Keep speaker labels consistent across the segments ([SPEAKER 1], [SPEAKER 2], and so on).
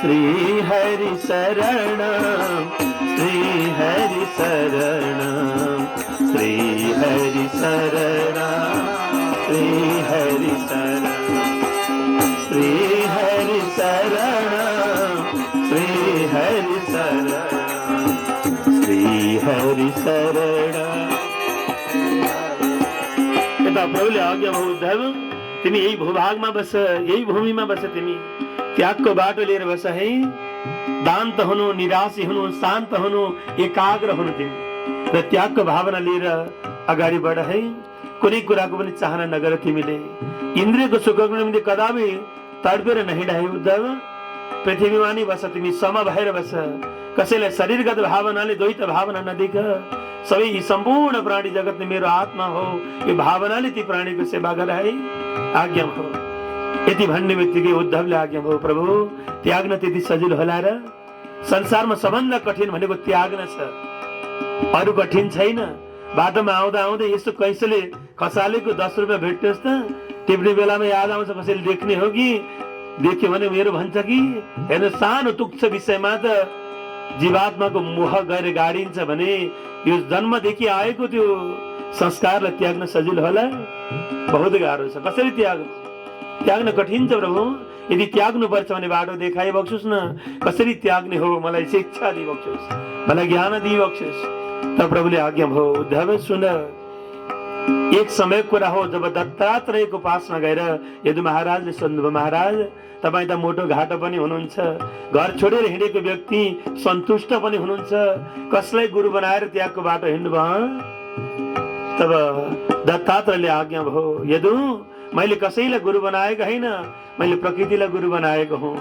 [SPEAKER 1] श्री हरि शरणम श्री हरि शरणम श्री हरि शरणम श्री हरि शरणम श्री हरि शरणम श्री हरि शरणम श्री हरि शरणम। यता प्रभुले आज्ञा भयो उद्धव, तिमी यही भूभागमा बस, यही भूमिमा बस, तिमी त्यागको बाटो लिएर बस है। दान्त हुनु, निराशी हुनु, शान्त हुनु, एकाग्र हुनु तिमी र त्यागको भावना लिएर अगाडि बढ है। कुनै कुराको पनि चाहना नगर तिमीले। इन्द्रियको सुखको निम्ति कदापि तडपेर नहिँड है उद्धव। पृथ्वीमा नि बस, तिमी सम भएर बस। कसैलाई शरीरगत भावनाले द्वैत भावना नदेख। सबै यी सम्पूर्ण प्राणी जगत ने मेरो आत्मा हो, यो भावनाले ती प्राणीको सेवा गर है। आज्ञा हो। यति भन्ने बित्तिकै उद्धवले आज्ञा भयो, प्रभु त्याग्न त्यति सजिलो होला र? संसारमा सबभन्दा कठिन भनेको त्याग्न छ, अरू कठिन छैन। बाटोमा आउँदा आउँदै यसो कैसले खसालेको 10 रुपियाँ भेट्नुहोस् त, टिप्ने बेलामा याद आउँछ कसैले देख्ने हो कि देख्यो भने मेरो भन्छ कि हेर्नु सानो तुच्छ विषयमा त जीवात्माको मोह गएर गाडिन्छ भने यो जन्मदेखि आएको त्यो संस्कारलाई त्याग्न सजिलो होला? बहुत गाह्रो छ। कसरी त्याग्न कठिन छ प्रभु। यदि त्याग्नु पर्छ भने बाटो देखाइ बक्सुस् न, कसरी त्याग्ने हो मलाई शिक्षा दिइ बक्सुस्, मलाई ज्ञान दिइ बक्सुस्। त प्रभुले आज्ञा भयो, उद्धव सुन, एक समय कुरा हो जब दत्तात्रेयको पासमा गएर यदु महाराजले सोध्नुभयो, महाराज तपाईँ त मोटो घाटो पनि हुनुहुन्छ, घर छोडेर हिँडेको व्यक्ति सन्तुष्ट पनि हुनुहुन्छ, कसलाई गुरु बनाएर त्यागको बाटो हिँड्नुभयो? तब दत्तात्रेयले आज्ञा भयो, यदु मैले कसैलाई गुरु बनाएको होइन, मैले प्रकृतिलाई गुरु बनाएको हुँ।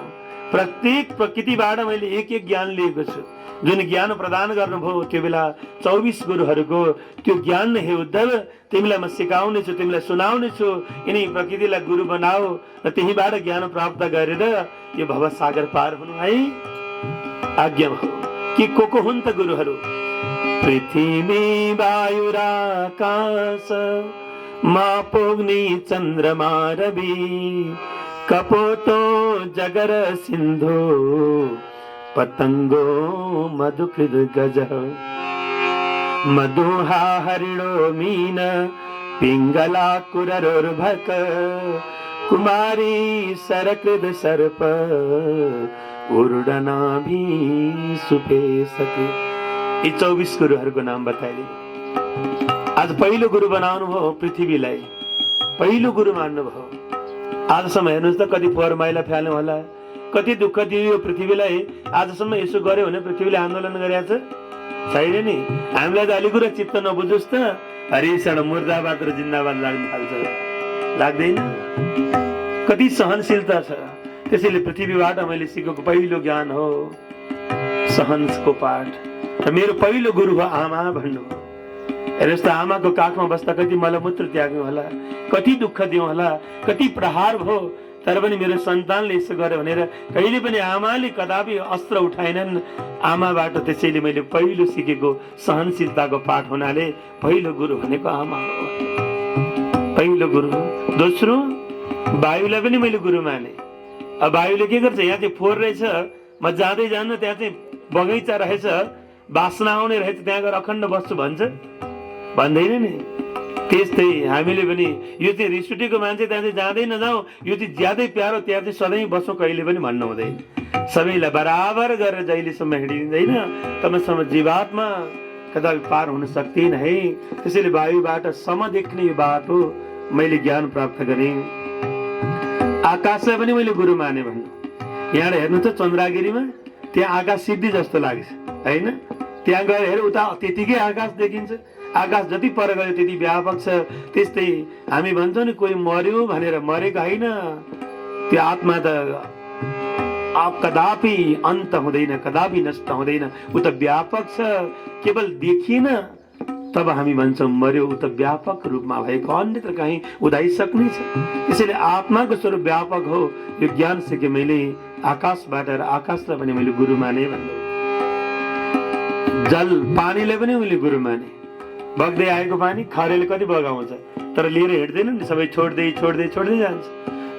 [SPEAKER 1] प्रत्येक प्रकृतिबाट मैले एक एक ज्ञान लिएको छु। जुन ज्ञान प्रदान गर्नुभयो त्यो बेला 24 गुरुहरूको त्यो ज्ञान नै हे उद्धव, तिमीलाई म सिकाउने छु, तिमीलाई सुनाउने छु। यिनी प्रकृतिलाई गुरु बनाओ र त्यहीबाट ज्ञान प्राप्त गरेर यो भवसागर पार हुनु है। आज्ञा हो कि को हुन् त गुरुहरू? पृथ्वी वायु र आकाश, मा पोग्नी चन्द्रमा रवि, कपोतो जगर सिन्धु, पतंगो मधुकृत गज, मधुहा हरिणो मीन, पिंगला कुररोर्भक, कुमारी सरकृद सर्प, उर्डना भी सुपेशक। यी 24 गुरुहरूको नाम बताइदिए। आज पहिलो गुरु बनाउनु भयो पृथ्वीलाई, पहिलो गुरु मान्नु भयो। आजसम्म हेर्नुहोस् त कति पोहोर मैला फ्याल्नु होला, कति दुःख दियो यो पृथ्वीलाई। आजसम्म यसो गर्यो भने पृथ्वीले आन्दोलन गरेछ छैन नि? हामीलाई त अलिक कुरा चित्त नबुझोस् त हरिशरण मुर्दाबाद र जिन्दाबाद लाग्न थाल्छ, लाग्दैन? कति सहनशीलता छ। त्यसैले पृथ्वीबाट मैले सिकेको पहिलो ज्ञान हो सहनको पाठ। र मेरो पहिलो गुरु हो आमा भन्नु। हेर्नुहोस् त, आमाको काखमा बस्दा कति मलमूत्र त्याग्नु होला, कति दुःख दिउँ होला, कति प्रहार भयो, तर पनि मेरो सन्तानले यसो गर्यो भनेर कहिले पनि आमाले कदापि अस्त्र उठाएनन् आमाबाट। त्यसैले मैले पहिलो सिकेको सहनशीलताको पाठ हुनाले पहिलो गुरु भनेको आमा हो, पहिलो गुरु। दोस्रो, वायुलाई पनि मैले गुरु माने। अब वायुले के गर्छ? यहाँ चाहिँ फोहोर रहेछ, म जाँदै जानु, त्यहाँ चाहिँ बगैँचा रहेछ, बास्ना आउने रहेछ, त्यहाँ गएर अखण्ड बस्छु भन्छ? भन्दैन नि। त्यस्तै हामीले पनि यो चाहिँ रिस उठेको मान्छे त्यहाँ चाहिँ जाँदै नजाउँ, यो चाहिँ ज्यादै प्यारो, त्यहाँ चाहिँ सधैँ बसौँ कहिले पनि भन्नु हुँदैन। सबैलाई बराबर गरेर जहिलेसम्म हिँडिँदैन तबसम्म जीवात्मा कदापि पार हुन सक्दैन है। त्यसैले वायुबाट सम देख्ने यो बाटो मैले ज्ञान प्राप्त गरेँ। आकाशलाई पनि मैले गुरु माने भन्नु। यहाँ हेर्नु त चन्द्रगिरीमा त्यहाँ आकाश सिद्धि जस्तो लाग्छ होइन? त्यहाँ गएर हेर, उता त्यतिकै आकाश देखिन्छ। आकाश जति पर गयो त्यति व्यापक छ। त्यस्तै हामी भन्छौँ नि कोही मर्यो भनेर, मरेको होइन, त्यो आत्मा त कदापि अन्त हुँदैन, कदापि नष्ट हुँदैन, ऊ त व्यापक छ, केवल देखिएन तब हामी भन्छौँ मर्यो, ऊ त व्यापक रूपमा भएको अन्यत्र कहीँ उदाइसक्ने छ। त्यसैले आत्माको स्वरूप व्यापक हो। यो ज्ञान सिके मैले आकाशबाट, र आकाशलाई पनि मैले गुरु माने भन्नु। जल पानीलाई पनि मैले गुरु माने। बग्दै आएको पानी खरेले कति बगाउँछ, तर लिएर हिँड्दैन नि, सबै छोड्दै छोड्दै छोड्दै जान्छ।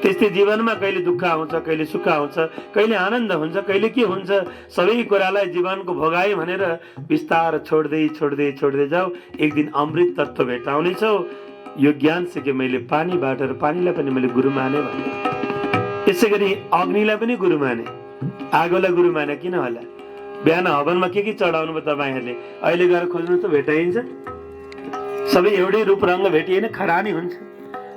[SPEAKER 1] त्यस्तै जीवनमा कहिले दुःख आउँछ, कहिले सुख आउँछ, कहिले आनन्द हुन्छ, कहिले के हुन्छ, सबै कुरालाई जीवनको भोगाई भनेर बिस्तार छोड्दै छोड्दै छोड्दै जाऊ, एक दिन अमृत तत्त्व भेटाउनेछौ। यो ज्ञान सिके मैले पानीबाट र पानीलाई पनि मैले गुरु माने भने। यसै गरी अग्निलाई पनि गुरु माने, आगोलाई गुरु माने। किन होला? बिहान हवनमा के चढाउनु भयो तपाईँहरूले? अहिले गएर खोज्नु त भेटाइन्छ। सबै एउटै रूप रङ्ग भेटिएन खरानी हुन्छ।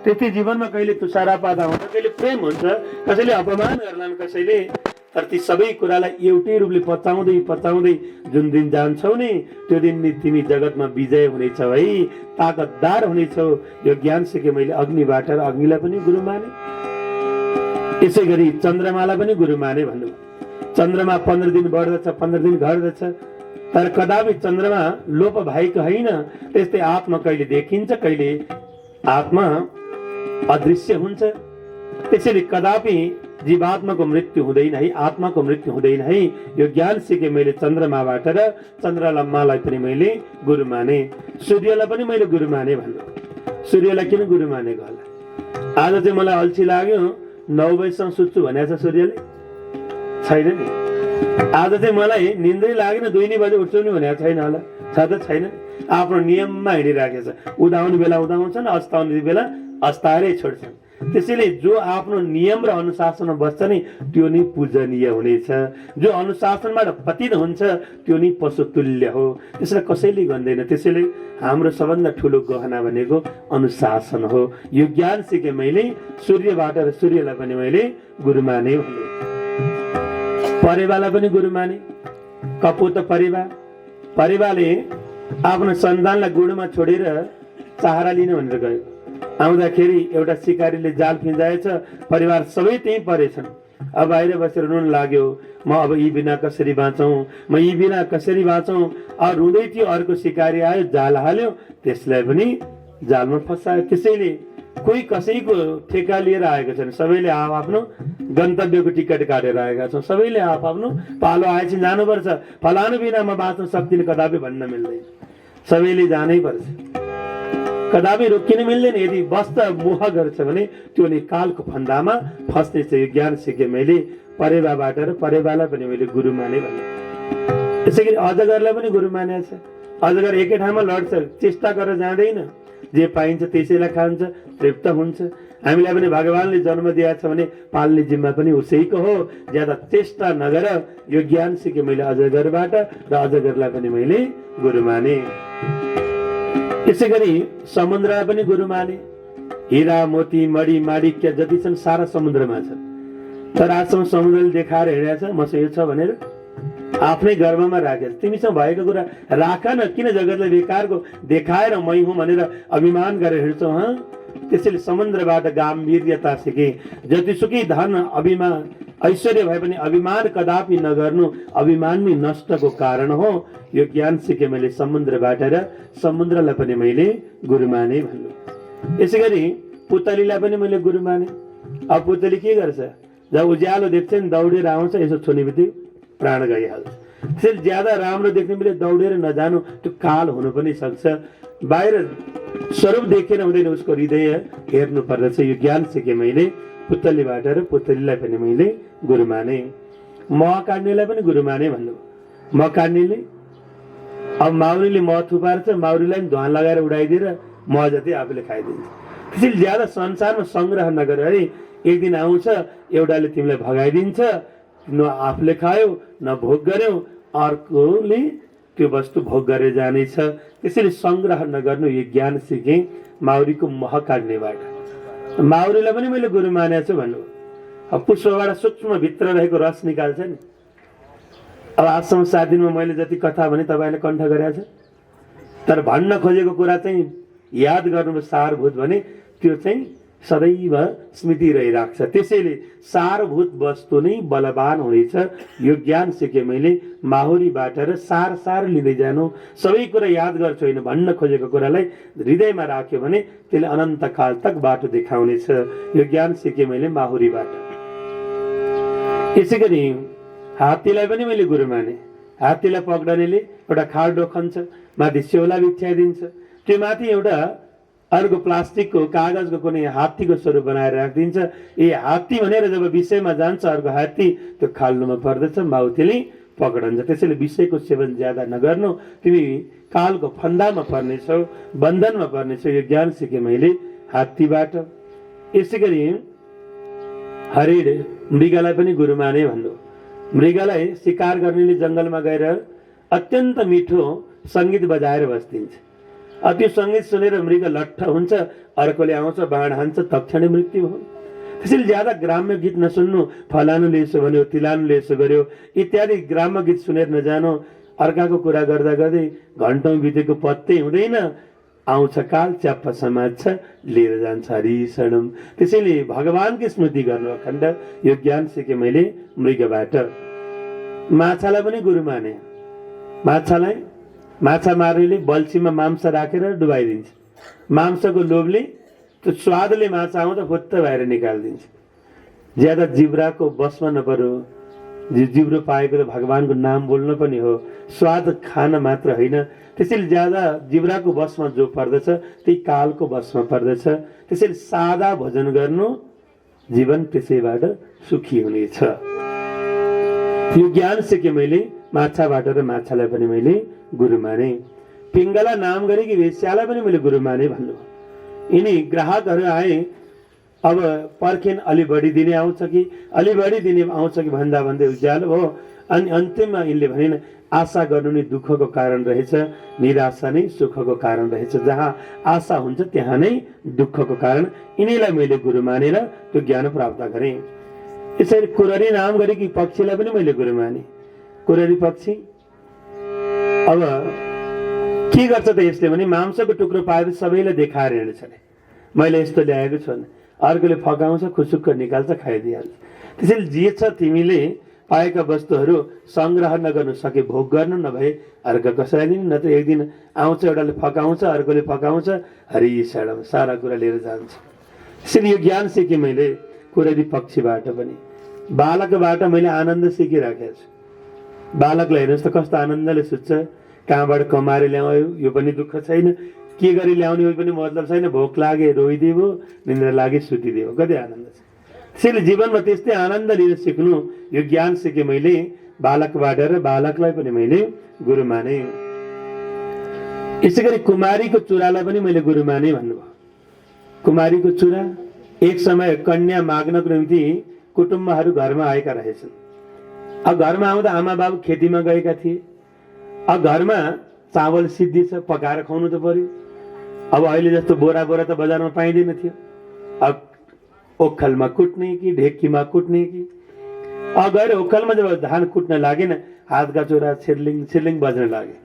[SPEAKER 1] त्यस्तै जीवनमा कहिले तुषारपात आउँछ, कहिले प्रेम हुन्छ, कसैले अपमान गर्लान्, कसैले। तर ती सबै कुरालाई एउटै रूपले पचाउँदै पचाउँदै जुन दिन जान्छौ नि, त्यो दिन नि तिमी जगतमा विजय हुनेछौ है, ताकतदार हुनेछौ। यो ज्ञान सिके मैले अग्निबाट र अग्निलाई पनि गुरु माने। यसै गरी चन्द्रमालाई पनि गुरु माने भन्नु। चन्द्रमा 15 दिन बढ्दछ, 15 दिन घट्दछ, तर कदापि चन्द्रमा लोप भएको होइन। त्यस्तै आत्मा कहिले देखिन्छ, कहिले आत्मा अदृश्य हुन्छ। त्यसैले कदापि जीवात्माको मृत्यु हुँदैन है, आत्माको मृत्यु हुँदैन है। यो ज्ञान सिके मैले चन्द्रमाबाट र चन्द्रलम्मालाई पनि मैले गुरु माने। सूर्यलाई पनि मैले गुरु माने भन्नु। सूर्यलाई किन गुरु मानेको होला? आज चाहिँ मलाई अल्छी लाग्यो, 9 बजीसम्म सुत्छु भनेको छ सूर्यले? छैन नि। आज चाहिँ मलाई निन्द्रै लागेन, 2 बजे उठ्छु नि भनेको छैन होला? छ त छैन। आफ्नो नियममा हिँडिराखेको छ। उदाउने बेला उदाउँछन्, अस्ताउने बेला अस्ताएरै छोड्छन्। त्यसैले जो आफ्नो नियम र अनुशासनमा बस्छ नि, त्यो नि पूजनीय हुनेछ। जो अनुशासनबाट पतित हुन्छ, त्यो नि पशुतुल्य हो। त्यसलाई कसैले गर्दैन। त्यसैले हाम्रो सबभन्दा ठुलो गहना भनेको अनुशासन हो। यो ज्ञान सिके मैले सूर्यबाट र सूर्यलाई पनि मैले गुरु माने भन्नु। परेवालाई पनि गुरु माने। कपुत परेवा, परेवाले आफ्नो सन्तानलाई गुडमा छोडेर चाहरा लिन भनेर गयो। आउँदाखेरि एउटा सिकारीले जाल फिँजाएछ, परिवार सबै त्यहीँ परेछन्। अब बाहिर बसेर रुन लाग्यो, म अब यी बिना कसरी बाँचौँ, म यी बिना कसरी बाँचौँ। रुँदै थियो, अर्को सिकारी आयो, जाल हाल्यो, त्यसलाई पनि जालमा फसायो। त्यसैले कोही कसैको ठेका लिएर आएको छैन, सबैले आफ्नो गन्तव्यको टिकट काटेर आएका छौँ। सबैले आफ्नो पालो आएपछि जानुपर्छ। फलानु बिना म बाँच्न सक्दिनँ कदापि भन्न मिल्दैन। सबैले जानै पर्छ, कदापि रोकिन मिल्दैन। यदि वस्त मोह गर्छ भने त्यो नि कालको फन्दामा फस्नेछ। यो ज्ञान सिके मैले परेवाबाट र परेवालाई पनि मैले गुरु माने भने। यसै गरी अजगरलाई पनि गुरु मानेको छ। अजगर एकै ठाउँमा लड्छ, चेष्टा गरेर जाँदैन, जे पाइन्छ त्यसैलाई खान्छ, तृप्त हुन्छ। हामीलाई पनि भगवानले जन्म दिएको छ भने पाल्ने जिम्मा पनि उसैको हो। ज्यादा चेष्टा नगर। यो ज्ञान सिके मैले अजगरबाट र अजगरलाई पनि मैले गुरु माने। यसै गरी समुद्रलाई पनि गुरु माने। हिरा मोती मडी माणिक्य जति छन् सारा समुद्रमा छ। तर आजसम्म समुद्रले देखाएर हिँडेको छ मसँग यो छ भनेर? आफ्नै गर्भमा राखेछ। तिमीसँग भएको कुरा राख न, किन जगतलाई बेकारको देखाएर मै हुँ भनेर अभिमान गरेर हिँड्छौ? त्यसैले समुद्रबाट गाम्भीर्यता सिके। जतिसुकै धन अभिमान ऐश्वर्य भए पनि अभिमान कदापि नगर्नु, अभिमान नै नष्टको कारण हो। यो ज्ञान सिके मैले समुद्रबाट र समुद्रलाई पनि मैले गुरु माने भन्नु। यसै गरी पुतलीलाई पनि मैले गुरु माने। अब पुतली के गर्छ? जब उज्यालो देख्छ नि दौडेर आउँछ, यसो छुने बित्तिकै प्राण गइहाल्छ। त्यसैले ज्यादा राम्रो देख्ने बेला दौडेर नजानु, त्यो काल हुनु पनि सक्छ। बाहिर स्वरूप देखेर हुँदैन, उसको हृदय हेर्नु पर्दछ। यो ज्ञान सिके मैले पुतलीबाट र पुतलीलाई पनि मैले गुरु माने। मह काट्नेलाई पनि गुरु माने भन्नु। मह काट्नेले अब माउरीले मह थुपार्छ, माउरीलाई पनि धुवाँ लगाएर उडाइदिएर मह जति आफूले खाइदिन्छ। त्यसैले ज्यादा संसारमा सङ्ग्रह नगर है। एक दिन आउँछ, एउटाले तिमीलाई भगाइदिन्छ, न आफूले खायो न भोग गर्यो, अर्कोले त्यो वस्तु भोग गरेर जानेछ। त्यसैले सङ्ग्रह नगर्नु। यो ज्ञान सिकेँ माउरीको मह काट्नेबाट। माउरीलाई पनि मैले गुरु मानेको छु भन्नु। अब पुष्पबाट सूक्ष्म भित्र रहेको रस निकाल्छ नि। अब आजसम्म 7 दिनमा मैले जति कथा भने तपाईँले कण्ठ गरेको छ, तर भन्न खोजेको कुरा चाहिँ याद गर्नु सारभूत भने त्यो चाहिँ सदैव स्मृति रहिराख्छ। त्यसैले सारभूत वस्तु नै बलवान हुनेछ। यो ज्ञान सिके मैले माहुरीबाट र सार लिँदै जानु। सबै कुरा याद गर्छु होइन, भन्न खोजेको कुरालाई हृदयमा राख्यो भने त्यसले अनन्त काल तक बाटो देखाउनेछ। यो ज्ञान सिके मैले माहुरीबाट। यसै गरी हात्तीलाई पनि मैले गुरु माने। हात्तीलाई पक्डनेले एउटा खाल्डो खन्छ, माथि स्यौला बिछ्याइदिन्छ, त्यो माथि एउटा अर्को प्लास्टिकको कागजको कुनै हात्तीको स्वरूप बनाएर राखिदिन्छ। ए हात्ती भनेर जब विषयमा जान्छ अर्को हात्ती त्यो खाल्नुमा पर्दछ, माउतीले पकडन्छ। त्यसैले विषयको सेवन ज्यादा नगर्नु, तिमी कालको फन्दामा पर्नेछौ, बन्धनमा पर्नेछौ। यो ज्ञान सिकेँ मैले हात्तीबाट। यसै गरी हरिण मृगलाई पनि गुरु माने भन्नु। मृगलाई शिकार गर्नेले जङ्गलमा गएर अत्यन्त मिठो सङ्गीत बजाएर बस्दिन्छ। त्यो सङ्गीत सुनेर मृग लट्ठ हुन्छ, अर्कोले आउँछ बाण हान्छ, तक्षणै मृत्यु हो। त्यसैले ज्यादा ग्राम्य गीत नसुन्नु, फलानुले यसो भन्यो, तिलानुले यसो गर्यो इत्यादि ग्राम्य गीत सुनेर नजानु। अर्काको कुरा गर्दा गर्दै घन्टौँ बितेको पत्तै हुँदैन, आउँछ काल च्याप्प समात्छ, लिएर जान्छ हरिशरणम। त्यसैले भगवानको स्मृति गर्नु अखण्ड। यो ज्ञान सिकेँ मैले मृगबाट। माछालाई पनि गुरु माने। माछा मार्नेले बल्छीमा मांस राखेर डुबाइदिन्छ। मांसको लोभले त्यो स्वादले माछा आउँदा फुत्त भएर निकालिदिन्छ। ज्यादा जिब्राको बसमा नपरो। जिब्रो पाएको त भगवानको नाम बोल्न पनि हो, स्वाद खान मात्र होइन। त्यसैले ज्यादा जिब्राको बसमा जो पर्दछ त्यही कालको बसमा पर्दछ। त्यसैले सादा भोजन गर्नु, जीवन त्यसैबाट सुखी हुनेछ। यो ज्ञान सिकेँ मैले माछाबाट र माछालाई पनि मैले गुरु माने। पिङ्गला नाम गरेकी वेश्यालाई पनि मैले गुरु माने भन्नु। यिनी ग्राहकहरू आए, अब पर्खेन अलि बढी दिने आउँछ कि भन्दा भन्दै उज्यालो हो। अनि अन्त्यमा यिनले भनेन आशा गर्नु नै दुःखको कारण रहेछ, निराशा नै सुखको कारण रहेछ। जहाँ आशा हुन्छ त्यहाँ नै दुःखको कारण। यिनीलाई मैले गुरु मानेर त्यो ज्ञान प्राप्त गरेँ। यसरी कुररी नाम गरेकी पक्षीलाई पनि मैले गुरु माने। कुररी पक्षी अब के गर्छ त यसले भने मांसको टुक्रो पाएपछि सबैलाई देखाएर हिँड्छ। मैले यस्तो ल्याएको छु, अर्कोले फकाउँछ, खुसुक्क निकाल्छ, खाइदिइहाल्छ। त्यसैले जे छ तिमीले पाएका वस्तुहरू सङ्ग्रह नगर्नु, सके भोग गर्नु, नभए अर्को कसैलाई दिनु। नत्र एक दिन आउँछ, एउटाले फकाउँछ, अर्कोले फकाउँछ, हरिशरणम सारा कुरा लिएर जान्छ। त्यसैले यो ज्ञान सिकेँ मैले कुररी पक्षीबाट पनि। बालकबाट मैले आनन्द सिकिराखेको छु। बालकलाई हेर्नुहोस् त कस्तो आनन्दले सुत्छ। कहाँबाट कमाएर ल्यायो यो पनि दुःख छैन, के गरी ल्याउने यो पनि मतलब छैन। भोक लागे रोइदियो, निन्द्रा लागे सुतिदियो, कति आनन्द छ। त्यसैले जीवनमा त्यस्तै आनन्द लिन सिक्नु। यो ज्ञान सिकेँ मैले बालकबाट र बालकलाई पनि मैले गुरु माने। यसै गरी कुमारीको चुरालाई पनि मैले गुरु माने भन्नुभयो। कुमारीको चुरा एक समय कन्या माग्नको निम्ति कुटुम्बहरू घरमा आएका रहेछन्। अब घरमा आउँदा आमा बाबु खेतीमा गएका थिए। अब घरमा चावल सिद्धि छ, पकाएर खुवाउनु त पर्यो। अब अहिले जस्तो बोरा त बजारमा पाइँदैन थियो। अब ओखलमा कुट्ने कि ढेकीमा कुट्ने कि। अब गएर ओखलमा जब धान कुट्न लागेन, हातका चोरा छिर्लिङ बज्न लागे।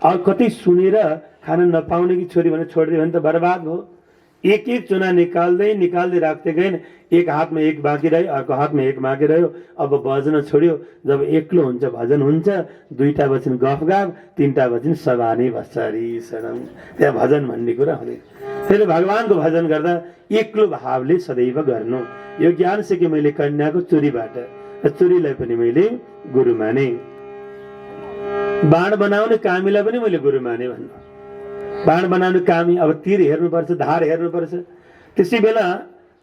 [SPEAKER 1] अब कति सुनेर खान नपाउने कि छोरी भने छोडिदियो भने त बर्बाद भयो। एक एक चुना निकाल्दै राख्दै गएन। एक हातमा एक बाँकी रह्यो, अर्को हातमा एक बाँकी रह्यो। अब बज्न छोड्यो। जब एक्लो हुन्छ भजन हुन्छ, दुईटा बजिन गफ, तीनटा बजिन सभा नै बस्छ हरिशरणम। त्यहाँ भजन भन्ने कुरा हुँदैन। फेरि भगवानको भजन गर्दा एक्लो भावले सदैव गर्नु। यो ज्ञान सिकेँ मैले कन्याको चुरीबाट। चुरीलाई पनि मैले गुरु माने। बाण बनाउने कामीलाई पनि मैले गुरु माने भन्नु। बाण बनाउने कामी अब तीर हेर्नुपर्छ, धार हेर्नुपर्छ। त्यसै बेला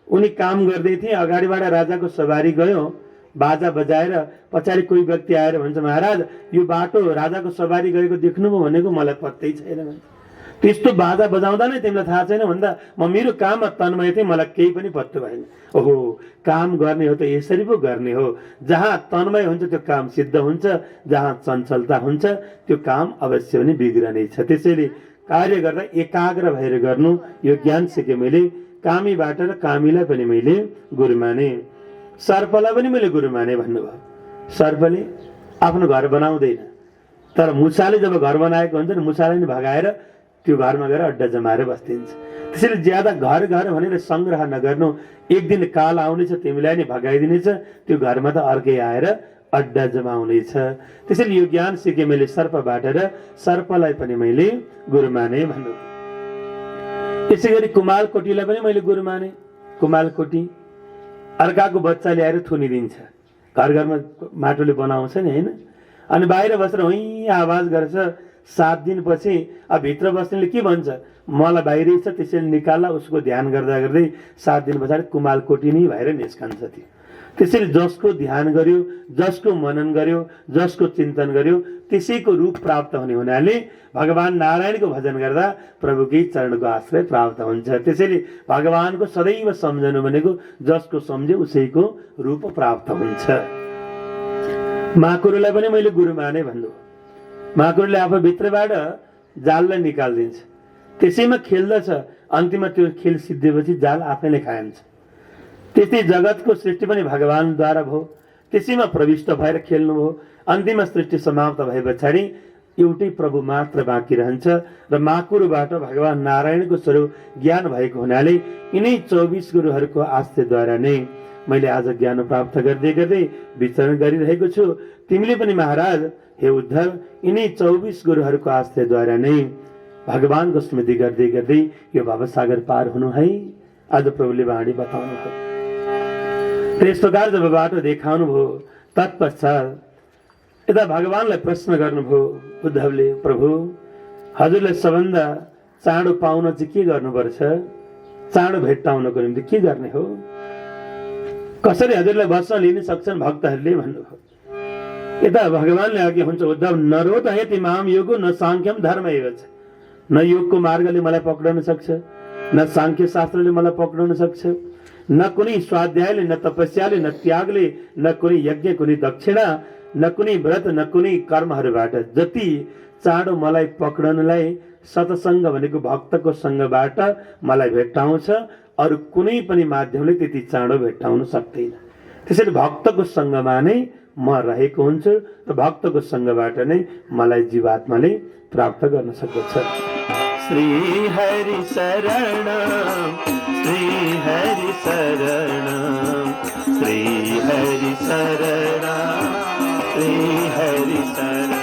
[SPEAKER 1] उनी काम गर्दै थिए। अगाडिबाट राजाको सवारी गयो, बाजा बजाएर। पछाडि कोही व्यक्ति आएर भन्छ, महाराज यो बाटो राजाको सवारी गएको देख्नुभयो भनेको मलाई पत्तै छैन भन्छ। त्यस्तो बाजा बजाउँदा नै तिमीलाई थाहा छैन भन्दा म मेरो काममा तन्मय थिएँ, मलाई केही पनि पत्तो भएन। ओहो, काम गर्ने हो त यसरी पो गर्ने हो। जहाँ तन्मय हुन्छ त्यो काम सिद्ध हुन्छ, जहाँ चञ्चलता हुन्छ त्यो काम अवश्य पनि बिग्रने छ। त्यसैले कार्य गर्दा एकाग्र भएर गर्नु। यो ज्ञान सिकेँ मैले कामीबाट र कामीलाई पनि मैले गुरु माने। सर्पलाई पनि मैले गुरु माने भन्नुभयो। सर्पले आफ्नो घर बनाउँदैन, तर मुसाले जब घर बनाएको हुन्छ नि, मुसालाई नि भगाएर त्यो घरमा गएर अड्डा जमाएर बस्दिन्छ। त्यसैले ज्यादा घर भनेर सङ्ग्रह नगर्नु। एक दिन काल आउनेछ, तिमीलाई नि भगाइदिनेछ, त्यो घरमा त अर्कै आएर अड्डा जमाउनेछ। त्यसैले यो ज्ञान सिकेँ मैले सर्पबाट र सर्पलाई पनि मैले गुरु माने भन्नु। त्यसै गरी कुमालकोटीलाई पनि मैले गुरु माने। कुमालकोटी अर्काको बच्चा ल्याएर थुनिदिन्छ। घरमा माटोले बनाउँछ नि होइन, अनि बाहिर बसेर हुँ आवाज गर्छ, 7 दिनपछि अब भित्र बस्नेले के भन्छ, मलाई बाहिरै छ त्यसैले निकाल्ला, उसको ध्यान गर्दा गर्दै 7 दिन पछाडि कुमालकोटी नै भएर निस्कन्छ त्यो। त्यसैले जसको ध्यान गर्यो, जसको मनन गर्यो, जसको चिन्तन गर्यो, त्यसैको रूप प्राप्त हुने हुनाले भगवान नारायणको भजन गर्दा प्रभुकै चरणको आश्रय प्राप्त हुन्छ। त्यसैले भगवानको सदैव सम्झनु भनेको जसको सम्झ्यो उसैको रूप प्राप्त हुन्छ। माकुरोलाई पनि मैले गुरु माने भन्नु। माकुरोले आफू भित्रबाट जाललाई निकालिदिन्छ, त्यसैमा खेल्दछ, अन्तिममा त्यो खेल सिद्धिएपछि जाल आफैले खाइन्छ। त्यस्तै जगतको सृष्टि पनि भगवानद्वारा भयो, त्यसैमा प्रविष्ट भएर खेल्नुभयो। अन्तिममा सृष्टि समाप्त भए पछाडि एउटै प्रभु मात्र बाँकी रहन्छ र माकुरोबाट भगवान नारायणको स्वरूप ज्ञान भएको हुनाले यिनै 24 गुरुहरूको आश्रयद्वारा नै मैले आज ज्ञान प्राप्त गर्दै गर्दै विचरण गरिरहेको छु। तिमीले पनि महाराज हे उद्धव यिनै 24 गुरुहरूको आश्रयद्वारा नै भगवानको स्मृति गर्दै गर्दै यो भवसागर पार हुनु है। आज प्रभुले वाणी बताउनु भयो। त्यस प्रकार जब बाटो देखाउनु भयो तत्पश्चात यता भगवानलाई प्रश्न गर्नुभयो उद्धवले, प्रभु हजुरलाई सबभन्दा चाँडो पाउन चाहिँ के गर्नुपर्छ, चाँडो भेट्टाउनको निम्ति के गर्ने हो, कसरी हजुरलाई बस्न लिन सक्छन् भक्तहरूले भन्नुभयो। यता भगवानले आज्ञा हुन्छ, उद्धव नरोध हेति माम योगो न सांख्यम धर्म एवच। न योगको मार्गले मलाई पक्राउन सक्छ, न सांख्य शास्त्रले मलाई पक्राउन सक्छ, न कुनै स्वाध्यायले, न तपस्याले, न त्यागले, न कुनै यज्ञ, कुनै दक्षिणा, न कुनै व्रत, न कुनै कर्महरूबाट। जति चाँडो मलाई पक्राउनलाई सत्सङ्ग भनेको भक्तको सङ्गबाट मलाई भेट्टाउँछ, अरू कुनै पनि माध्यमले त्यति चाँडो भेट्टाउन सक्दैन। त्यसैले भक्तको सङ्गमा नै म रहेको हुन्छु र भक्तको सङ्गबाट नै मलाई जीवात्माले प्राप्त गर्न सक्दछ। श्री हरि शरण, श्री हरि शरण, श्री हरि शरण, श्री हरि शरण।